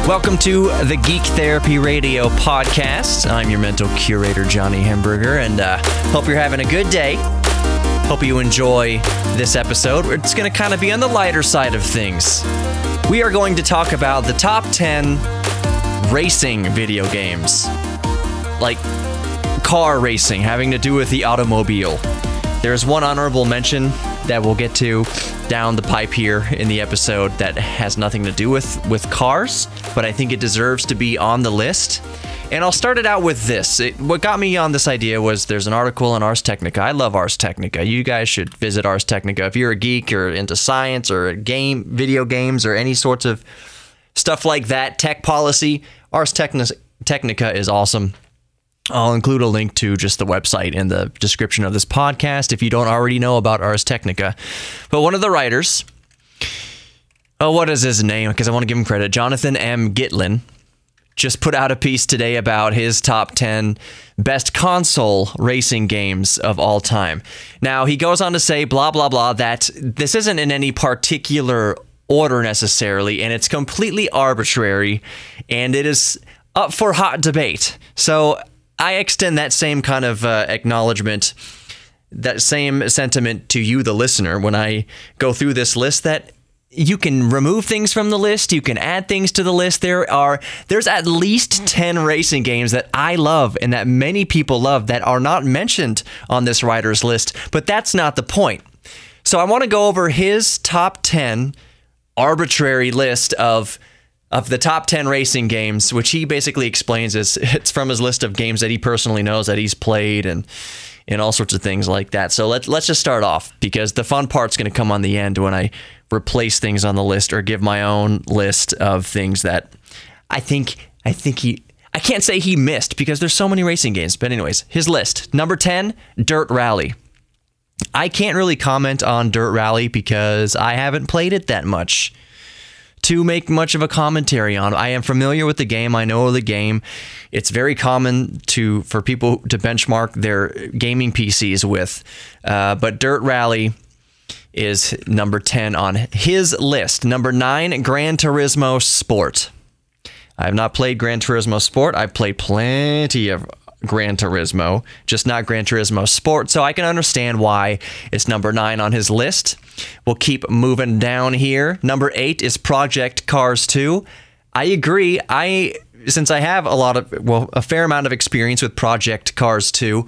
Welcome to the Geek Therapy Radio podcast. I'm your mental curator, Johnny Hamburger, and hope you're having a good day. Hope you enjoy this episode. It's going to kind of be on the lighter side of things. We are going to talk about the top 10 racing video games, like car racing, having to do with the automobile. There's one honorable mention that we'll get to down the pipe here in the episode that has nothing to do with cars, but I think it deserves to be on the list. And I'll start it out with this. What got me on this idea was there's an article on Ars Technica. I love Ars Technica. You guys should visit Ars Technica. If you're a geek or into science or video games or any sorts of stuff like that, tech policy, Ars Technica is awesome. I'll include a link to just the website in the description of this podcast if you don't already know about Ars Technica. But one of the writers, what is his name? Because I want to give him credit. Jonathan M. Gitlin just put out a piece today about his top 10 best console racing games of all time. Now, he goes on to say, blah, blah, blah, that this isn't in any particular order necessarily, and it's completely arbitrary, and it is up for hot debate. So I extend that same kind of acknowledgement, that same sentiment to you, the listener, when I go through this list, that you can remove things from the list, you can add things to the list. There's at least 10 racing games that I love and that many people love that are not mentioned on this writer's list, but that's not the point. So I want to go over his top 10 arbitrary list of the top 10 racing games, which he basically explains as it's from his list of games that he personally knows that he's played and all sorts of things like that. So let's just start off, because the fun part's going to come on the end when I replace things on the list or give my own list of things that I can't say he missed because there's so many racing games. But anyways, his list. Number 10, Dirt Rally. I can't really comment on Dirt Rally because I haven't played it that much to make much of a commentary on. I am familiar with the game. I know the game. It's very common for people to benchmark their gaming PCs with. But Dirt Rally is number 10 on his list. Number 9, Gran Turismo Sport. I have not played Gran Turismo Sport. I've played plenty of Gran Turismo, just not Gran Turismo Sport, so I can understand why it's number 9 on his list. We'll keep moving down here. Number 8 is Project Cars 2. I agree. Since I have a fair amount of experience with Project Cars 2,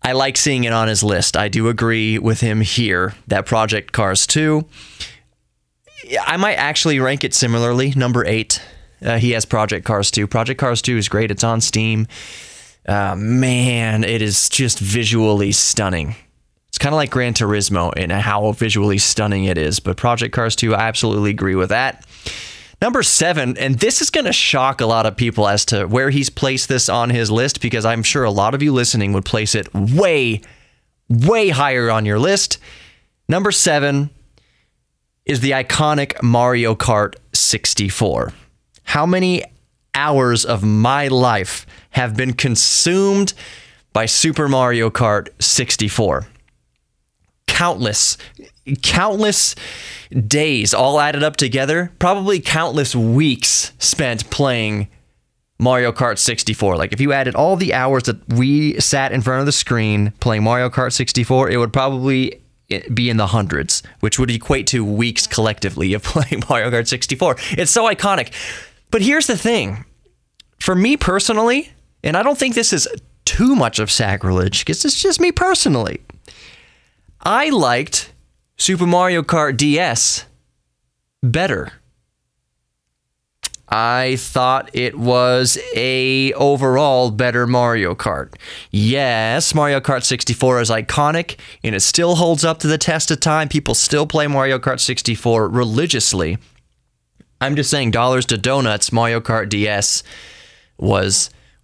I like seeing it on his list. I do agree with him here that Project Cars 2, I might actually rank it similarly. Number 8, he has Project Cars 2. Project Cars 2 is great. It's on Steam. Man, it is just visually stunning. It's kind of like Gran Turismo in how visually stunning it is, but Project Cars 2, I absolutely agree with that. Number 7, and this is going to shock a lot of people as to where he's placed this on his list, because I'm sure a lot of you listening would place it way, way higher on your list. Number 7 is the iconic Mario Kart 64. How many hours of my life have been consumed by Super Mario Kart 64? Countless days all added up together, probably countless weeks spent playing Mario Kart 64. Like, if you added all the hours that we sat in front of the screen playing Mario Kart 64, it would probably be in the hundreds, which would equate to weeks collectively of playing Mario Kart 64. It's so iconic. But here's the thing. For me personally, and I don't think this is too much of sacrilege, because it's just me personally, I liked Super Mario Kart DS better. I thought it was a overall better Mario Kart. Yes, Mario Kart 64 is iconic, and it still holds up to the test of time. People still play Mario Kart 64 religiously. I'm just saying, dollars to donuts, Mario Kart DS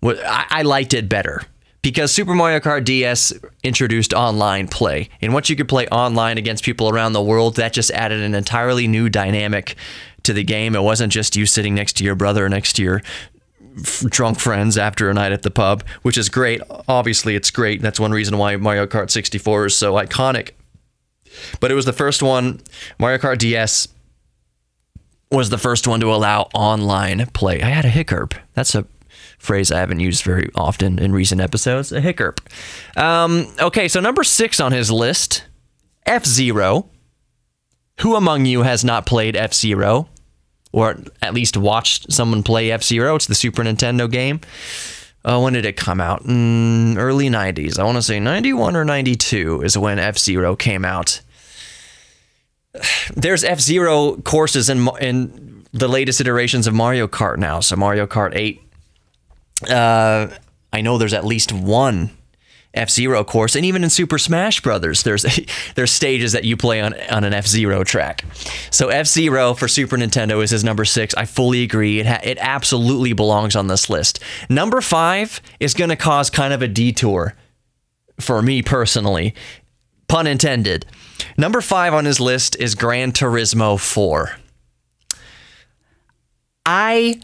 I liked it better, because Super Mario Kart DS introduced online play. And once you could play online against people around the world, that just added an entirely new dynamic to the game. It wasn't just you sitting next to your brother or next to your drunk friends after a night at the pub, which is great. Obviously, it's great. That's one reason why Mario Kart 64 is so iconic. But it was the first one, Mario Kart DS, was the first one to allow online play. I had a hiccup. That's a phrase I haven't used very often in recent episodes. A hiccup. Okay, so number 6 on his list, F-Zero. Who among you has not played F-Zero? Or at least watched someone play F-Zero? It's the Super Nintendo game. When did it come out? Early 90s. I want to say 91 or 92 is when F-Zero came out. There's F-Zero courses in the latest iterations of Mario Kart now. So Mario Kart 8. I know there's at least one F-Zero course, and even in Super Smash Brothers, there's stages that you play on an F-Zero track. So F-Zero for Super Nintendo is his number 6. I fully agree. It absolutely belongs on this list. Number 5 is going to cause kind of a detour for me personally. Pun intended. Number 5 on his list is Gran Turismo 4. Gran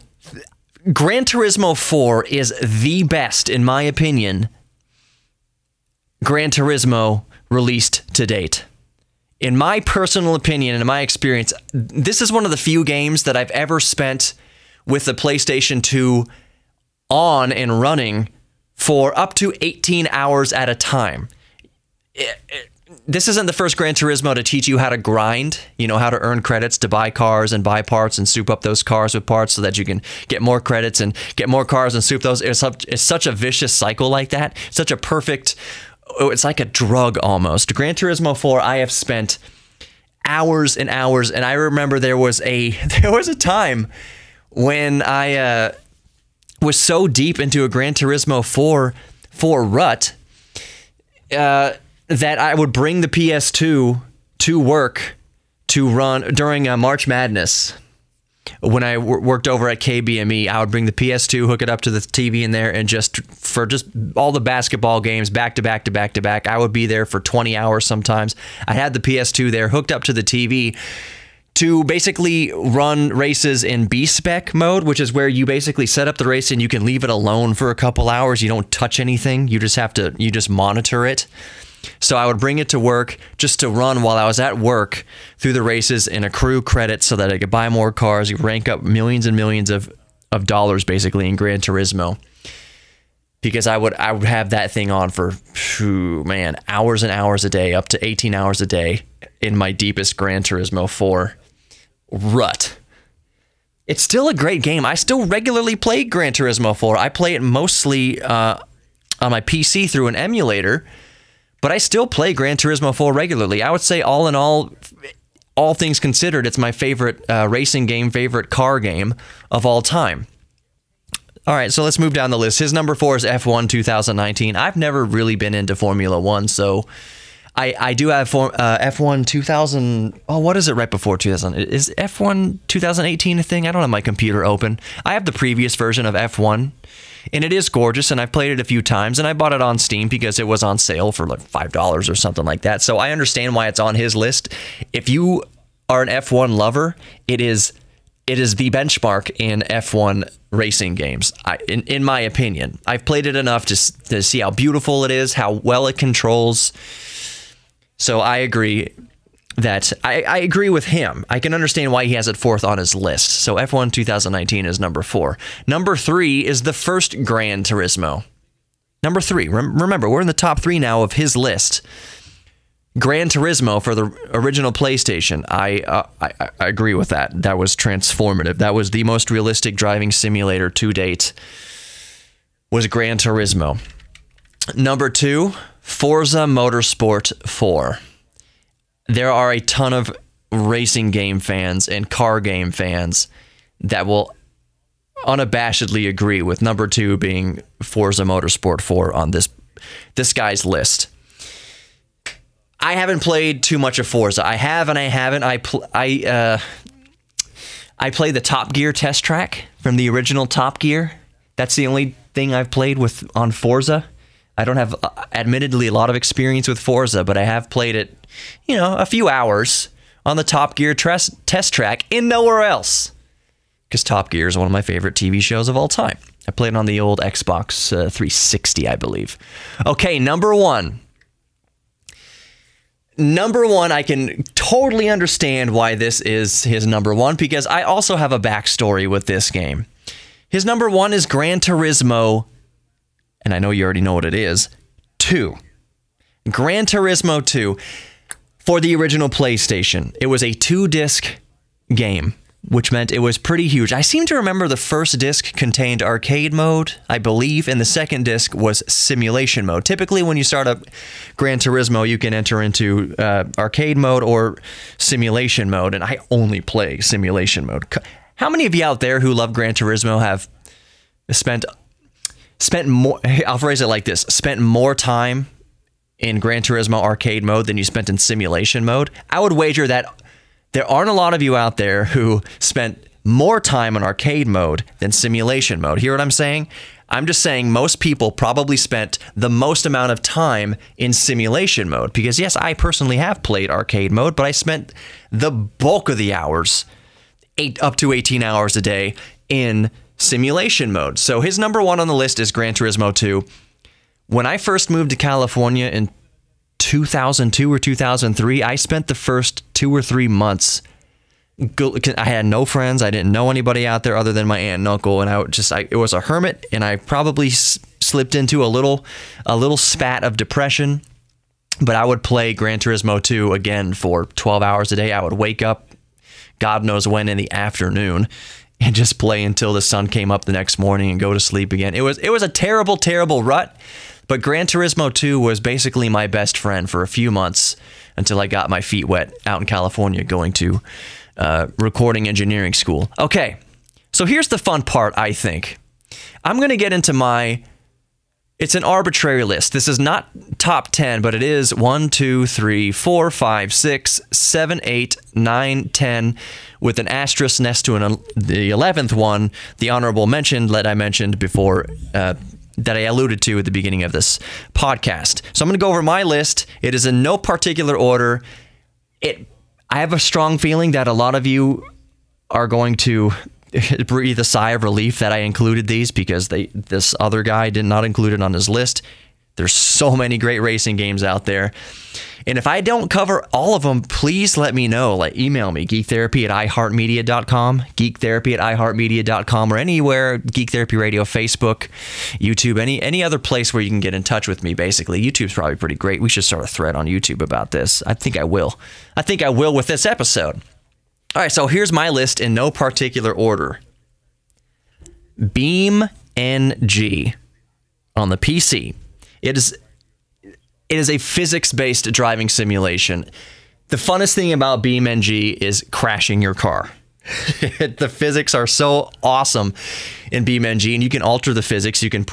Turismo 4 is the best, in my opinion, Gran Turismo released to date. In my personal opinion and in my experience, this is one of the few games that I've ever spent with the PlayStation 2 on and running for up to 18 hours at a time. This isn't the first Gran Turismo to teach you how to grind, you know, how to earn credits to buy cars and buy parts and soup up those cars with parts so that you can get more credits and get more cars and soup those. It's such a vicious cycle like that. Such a perfect... It's like a drug almost. Gran Turismo 4, I have spent hours and hours, and I remember there was a time when I was so deep into a Gran Turismo 4 rut that I would bring the PS2 to work to run during March Madness. When I worked over at KBME, I would bring the PS2, hook it up to the TV in there, and just all the basketball games back to back to back to back. I would be there for 20 hours sometimes. I had the PS2 there hooked up to the TV to basically run races in B-spec mode, which is where you basically set up the race and you can leave it alone for a couple hours. You don't touch anything. You just monitor it. So I would bring it to work just to run while I was at work through the races and accrue credits so that I could buy more cars. You rank up millions and millions of dollars basically in Gran Turismo. Because I would have that thing on for, man, hours and hours a day, up to 18 hours a day in my deepest Gran Turismo 4 rut. It's still a great game. I still regularly play Gran Turismo 4. I play it mostly on my PC through an emulator. But I still play Gran Turismo 4 regularly. I would say all in all things considered, it's my favorite racing game, favorite car game of all time. All right, so let's move down the list. His number 4 is F1 2019. I've never really been into Formula 1, so I do have F1 2000... Oh, what is it right before 2000? Is F1 2018 a thing? I don't have my computer open. I have the previous version of F1. And it is gorgeous, and I've played it a few times, and I bought it on Steam because it was on sale for like $5 or something like that. So I understand why it's on his list. If you are an F1 lover, it is the benchmark in F1 racing games, in my opinion. I've played it enough to see how beautiful it is, how well it controls. So I agree that I agree with him. I can understand why he has it 4th on his list. So F1 2019 is number 4. Number 3 is the first Gran Turismo. Number 3. Remember, we're in the top 3 now of his list. Gran Turismo for the original PlayStation. I agree with that. That was transformative. That was the most realistic driving simulator to date. Was Gran Turismo. Number 2, Forza Motorsport 4. There are a ton of racing game fans and car game fans that will unabashedly agree with number 2 being Forza Motorsport 4 on this guy's list. I haven't played too much of Forza. I have and I haven't. I played the Top Gear test track from the original Top Gear. That's the only thing I've played on Forza. I don't have, admittedly, a lot of experience with Forza, but I have played it, you know, a few hours on the Top Gear test track in nowhere else. Because Top Gear is one of my favorite TV shows of all time. I played it on the old Xbox 360, I believe. Okay, number 1. number one, I can totally understand why this is his number one, because I also have a backstory with this game. His number one is Gran Turismo, and I know you already know what it is, 2. Gran Turismo 2 for the original PlayStation. It was a 2-disc game, which meant it was pretty huge. I seem to remember the first disc contained arcade mode, I believe, and the second disc was simulation mode. Typically, when you start up Gran Turismo, you can enter into arcade mode or simulation mode, and I only play simulation mode. How many of you out there who love Gran Turismo have spent more, I'll phrase it like this, spent more time in Gran Turismo arcade mode than you spent in simulation mode? I would wager that there aren't a lot of you out there who spent more time in arcade mode than simulation mode. Hear what I'm saying? I'm just saying most people probably spent the most amount of time in simulation mode, because yes, I personally have played arcade mode, but I spent the bulk of the hours, up to 18 hours a day, in simulation mode. So his number one on the list is Gran Turismo 2. When I first moved to California in 2002 or 2003, I spent the first 2 or 3 months. I had no friends. I didn't know anybody out there other than my aunt and uncle, and it was a hermit, and I probably slipped into a little spat of depression. But I would play Gran Turismo 2 again for 12 hours a day. I would wake up, God knows when, in the afternoon, and just play until the sun came up the next morning and go to sleep again. It was a terrible, terrible rut. But Gran Turismo 2 was basically my best friend for a few months until I got my feet wet out in California going to recording engineering school. Okay, so here's the fun part, I think. I'm going to get into it's an arbitrary list. This is not top 10, but it is 1, 2, 3, 4, 5, 6, 7, 8, 9, 10, with an asterisk next to the 11th one, the honorable mention that I mentioned before, that I alluded to at the beginning of this podcast. So I'm going to go over my list. It is in no particular order. I have a strong feeling that a lot of you are going to breathe a sigh of relief that I included these, because this other guy did not include it on his list. There's so many great racing games out there. And if I don't cover all of them, please let me know. Like, email me, geektherapy@iheartmedia.com, geektherapy@iheartmedia.com, or anywhere, Geek Therapy Radio, Facebook, YouTube, any other place where you can get in touch with me, basically. YouTube's probably pretty great. We should start a thread on YouTube about this. I think I will. I think I will with this episode. All right, so here's my list in no particular order. BeamNG on the PC. It is a physics-based driving simulation. The funnest thing about BeamNG is crashing your car. The physics are so awesome in BeamNG, and you can alter the physics. You can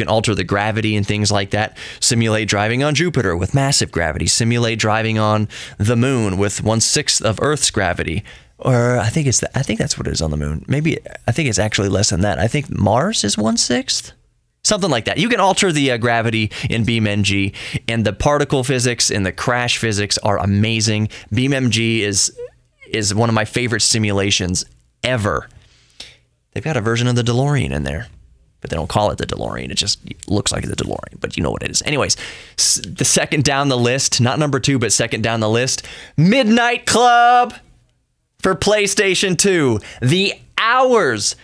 alter the gravity and things like that. Simulate driving on Jupiter with massive gravity. Simulate driving on the moon with 1/6 of Earth's gravity. Or I think that's what it is on the moon. Maybe I think it's actually less than that. I think Mars is 1/6. Something like that. You can alter the gravity in BeamNG, and the particle physics and the crash physics are amazing. BeamNG is one of my favorite simulations ever. They've got a version of the DeLorean in there, but they don't call it the DeLorean. It just looks like the DeLorean, but you know what it is. Anyways, the second down the list, not number 2, but second down the list, Midnight Club for PlayStation 2. The hours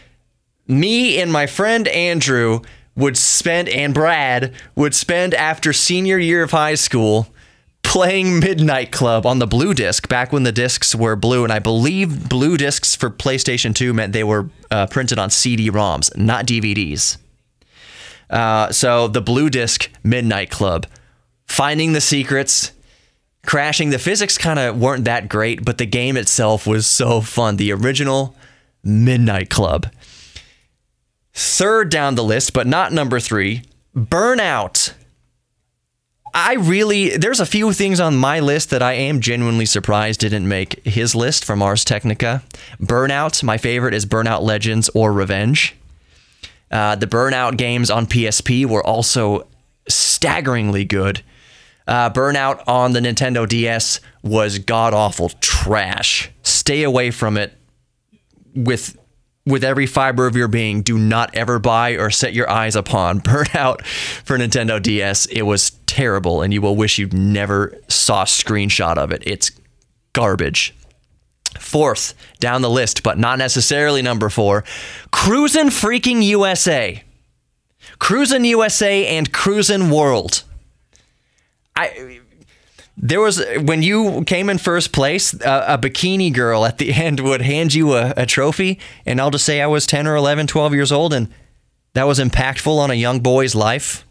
me and my friend Andrew would spend, and Brad would spend after senior year of high school playing Midnight Club on the blue disc, back when the discs were blue, and I believe blue discs for PlayStation 2 meant they were printed on CD-ROMs, not DVDs. So the blue disc Midnight Club, finding the secrets, crashing. The physics kind of weren't that great, but the game itself was so fun. The original Midnight Club. Third down the list, but not number 3, Burnout. There's a few things on my list that I am genuinely surprised didn't make his list from Ars Technica. Burnout, my favorite, is Burnout Legends or Revenge. The Burnout games on PSP were also staggeringly good. Burnout on the Nintendo DS was god-awful trash. Stay away from it with every fiber of your being. Do not ever buy or set your eyes upon Burnout for Nintendo DS. It was terrible, and you will wish you never saw a screenshot of it. It's garbage. Fourth down the list, but not necessarily number 4, Cruisin' freaking USA. Cruisin' USA and Cruisin' World. There was, when you came in first place, a bikini girl at the end would hand you a trophy, and I'll just say I was 10 or 11, 12 years old, and that was impactful on a young boy's life.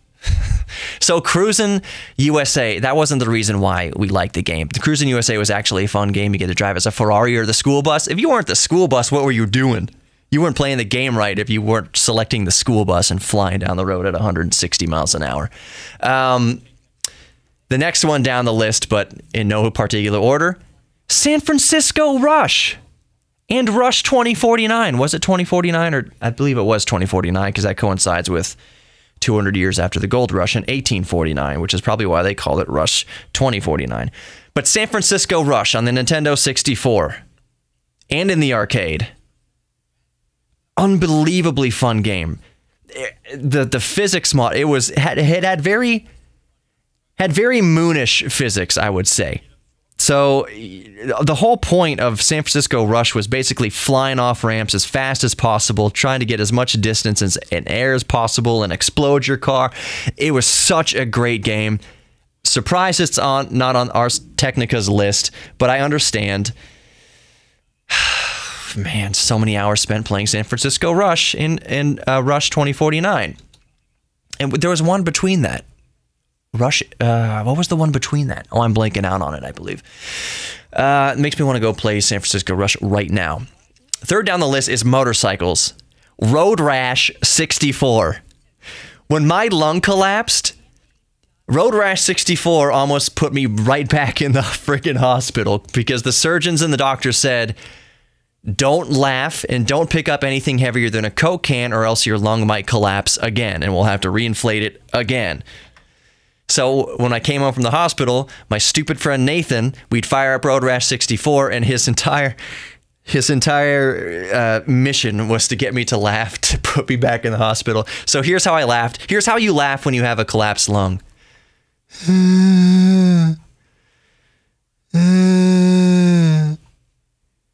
So Cruisin' USA, that wasn't the reason why we liked the game. The Cruisin' USA was actually a fun game. You get to drive as a Ferrari or the school bus. If you weren't the school bus, what were you doing? You weren't playing the game right if you weren't selecting the school bus and flying down the road at 160 miles an hour. The next one down the list, but in no particular order, San Francisco Rush and Rush 2049. Was it 2049? Or I believe it was 2049 because that coincides with 200 years after the gold rush in 1849, which is probably why they call it Rush 2049. But San Francisco Rush on the Nintendo 64 and in the arcade. Unbelievably fun game. The physics mod, it had very moonish physics, I would say. So the whole point of San Francisco Rush was basically flying off ramps as fast as possible, trying to get as much distance in air as possible and explode your car. It was such a great game. Surprised it's not on Ars Technica's list, but I understand. Man, so many hours spent playing San Francisco Rush in Rush 2049. And there was one between that. Rush, what was the one between that? Oh, I'm blanking out on it, I believe. It makes me want to go play San Francisco Rush right now. Third down the list is motorcycles. Road Rash 64. When my lung collapsed, Road Rash 64 almost put me right back in the freaking hospital because the surgeons and the doctors said, don't laugh and don't pick up anything heavier than a Coke can or else your lung might collapse again and we'll have to reinflate it again. So when I came home from the hospital, my stupid friend Nathan, we'd fire up Road Rash 64 and his entire mission was to get me to laugh to put me back in the hospital. So here's how I laughed. Here's how you laugh when you have a collapsed lung.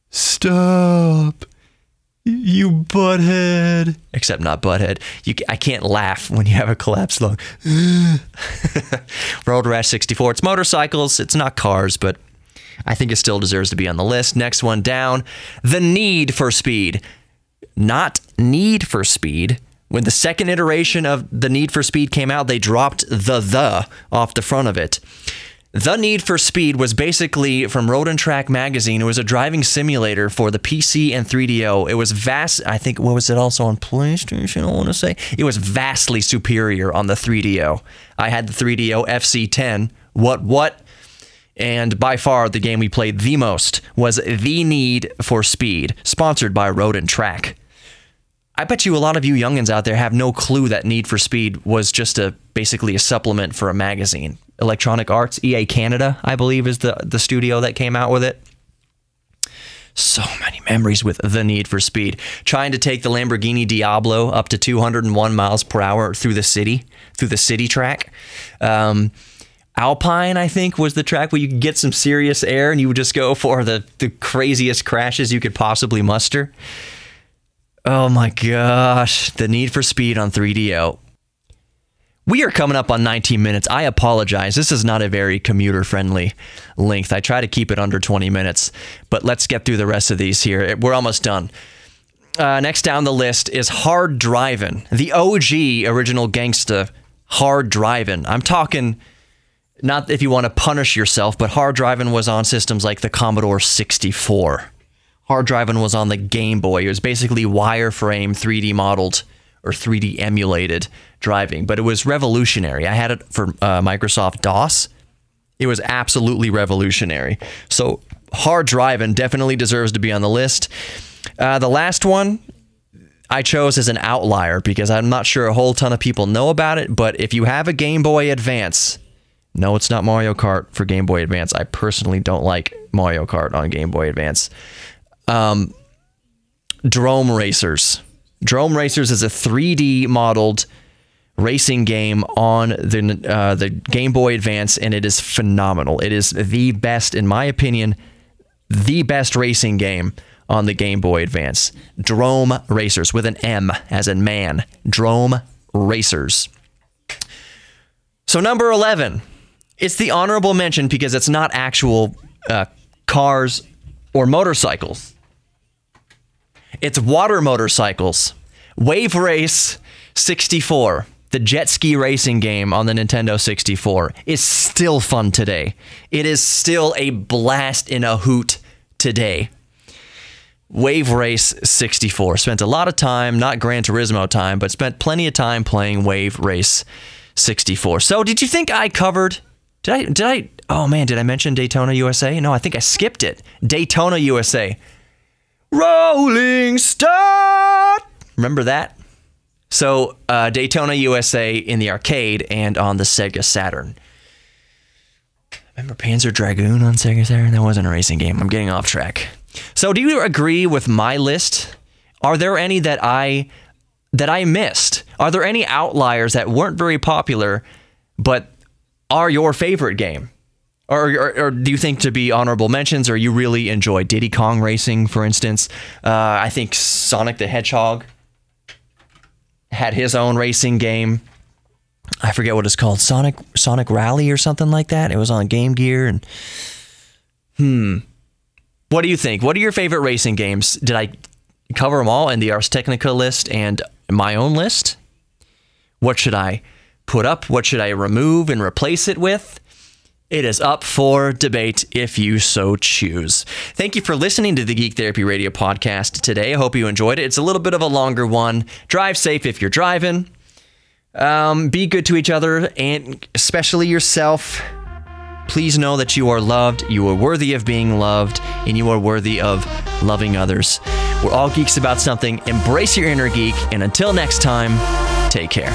Stop. You butthead. Except not butthead. I can't laugh when you have a collapsed lung. Road Rash 64. It's motorcycles. It's not cars, but I think it still deserves to be on the list. Next one down. The Need for Speed. Not Need for Speed. When the second iteration of the Need for Speed came out, they dropped the off the front of it. The Need for Speed was basically from Road and Track magazine. It was a driving simulator for the PC and 3DO. It was vast. I think, what was it also on PlayStation, I want to say? It was vastly superior on the 3DO. I had the 3DO FC10. What? And by far, the game we played the most was The Need for Speed, sponsored by Road and Track. I bet you a lot of you youngins out there have no clue that Need for Speed was just basically a supplement for a magazine. Electronic Arts, EA Canada, I believe, is the studio that came out with it. So many memories with The Need for Speed. Trying to take the Lamborghini Diablo up to 201 miles per hour through the city track. Alpine, I think, was the track where you could get some serious air and you would just go for the craziest crashes you could possibly muster. Oh my gosh, The Need for Speed on 3DO. We are coming up on 19 minutes. I apologize. This is not a very commuter-friendly length. I try to keep it under 20 minutes, but let's get through the rest of these here. We're almost done. Next down the list is Hard Drivin', the OG original gangsta Hard Drivin'. I'm talking, not if you want to punish yourself, but Hard Drivin' was on systems like the Commodore 64. Hard Drivin' was on the Game Boy. It was basically wireframe 3D modeled or 3D emulated driving, but it was revolutionary. I had it for Microsoft DOS. It was absolutely revolutionary. So Hard Drivin' definitely deserves to be on the list. The last one I chose as an outlier because I'm not sure a whole ton of people know about it, but if you have a Game Boy Advance, no, it's not Mario Kart for Game Boy Advance. I personally don't like Mario Kart on Game Boy Advance. Drome Racers. Drome Racers is a 3D modeled racing game on the Game Boy Advance, and it is phenomenal. It is the best, in my opinion, the best racing game on the Game Boy Advance. Drome Racers, with an M as in man. Drome Racers. So number 11, it's the honorable mention because it's not actual cars or motorcycles. It's water motorcycles. Wave Race 64, the jet ski racing game on the Nintendo 64, is still fun today. It is still a blast in a hoot today. Wave Race 64. Spent a lot of time, not Gran Turismo time, but spent plenty of time playing Wave Race 64. So did you think I covered... Did I... Oh man, did I mention Daytona USA? No, I think I skipped it. Daytona USA. Rolling Stone! Remember that? So, Daytona USA in the arcade and on the Sega Saturn. Remember Panzer Dragoon on Sega Saturn? That wasn't a racing game. I'm getting off track. So, do you agree with my list? Are there any that I missed? Are there any outliers that weren't very popular, but are your favorite game? Or do you think to be honorable mentions, or you really enjoy Diddy Kong Racing, for instance? I think Sonic the Hedgehog had his own racing game. I forget what it's called. Sonic Rally or something like that. It was on Game Gear. And what do you think? What are your favorite racing games? Did I cover them all in the Ars Technica list and my own list? What should I put up? What should I remove and replace it with? It is up for debate if you so choose. Thank you for listening to the Geek Therapy Radio podcast today. I hope you enjoyed it. It's a little bit of a longer one. Drive safe if you're driving. Be good to each other, and especially yourself. Please know that you are loved, you are worthy of being loved, and you are worthy of loving others. We're all geeks about something. Embrace your inner geek, and until next time, take care.